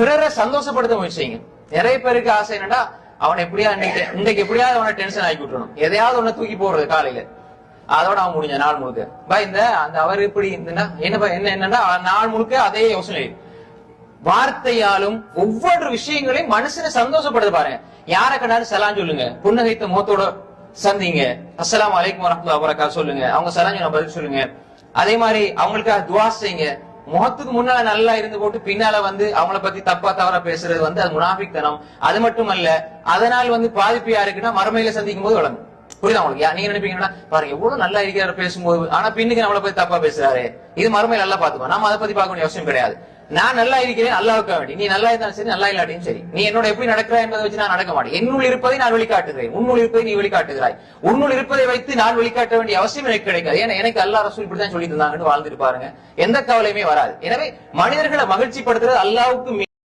பிறரை சந்தோஷப்படுத்த முயற்சிங்க. நிறைய பேருக்கு ஆசை என்னன்னா, அவனை எப்படியா இன்னைக்கு எப்படியாவது அவனை டென்ஷன் ஆக்கி விட்டுறணும், எதையாவது ஒண்ணு தூக்கி போடுறது காலையில, அதோட அவன் முடிஞ்ச நாள் முழுக்க அந்த அவர் இப்படி என்னன்னா நாள் முழுக்க அதே யோசனை. வார்த்தையாலும் ஒவ்வொரு விஷயங்களையும் மனுஷனை சந்தோஷப்படுது பாருங்க. யார கண்டாலும் சலாம் சொல்லுங்க, புன்னகைத்த முகத்தோட சந்திங்க, அஸ்ஸலாமு அலைக்கும் வரஹ்மத்துல்லாஹி வபரகாத்துஹு சொல்லுங்க, அவங்க சலாம் சொன்ன பதில் சொல்லுங்க. அதே மாதிரி அவங்களுக்காக துஆ செய்யுங்க. முகத்துக்கு முன்னால நல்லா இருந்து போட்டு பின்னால அவங்கள பத்தி தப்பா தவறா பேசுறது அது முனாஃபிக்தனம். அது மட்டுமல்ல, அதனால் பாதிப்பு யாருக்குன்னா மறுமையில சந்திக்கும் போது வழங்கும். புரியுதா உங்களுக்கு? நீங்க நினைப்பீங்கன்னா பாருங்க எவ்வளவு நல்லா இருக்கிறாரு பேசும்போது, ஆனா பின்னுக்கு நம்மளை பத்தி தப்பா பேசுறாரு, இது மறுமையில நல்லா பாத்துக்கோ. நம்ம அதை பத்தி பார்க்க வேண்டிய அவசியம் கிடையாது. நான் நல்லா இருக்கிறேன், அல்லாஹ்வுக்கு வேண்டி. நீ நல்லா இருந்தாலும் சரி, நல்லா இல்லாட்டியும் சரி, நீ என்னோட எப்படி நடக்கிறா என்பதை வச்சு நான் நடக்க மாட்டேன். என்னுள் இருப்பதை நான் வெளிக்காட்டுகிறேன், உன்னுள் இருப்பதை நீ வெளிக்காட்டுகிறாய். உன்னுள் இருப்பதை வைத்து நான் வெளிக்காட்ட வேண்டிய அவசியம் எனக்கு கிடைக்காது. ஏன்னா எனக்கு அல்லாஹ் ரசூல் இப்படித்தான் சொல்லி தந்தாங்கன்னு வாழ்ந்துட்டு பாருங்க, எந்த கவலையுமே வராது. எனவே மனிதர்களை மகிழ்ச்சி படுத்துறது அல்லாஹ்வுக்கு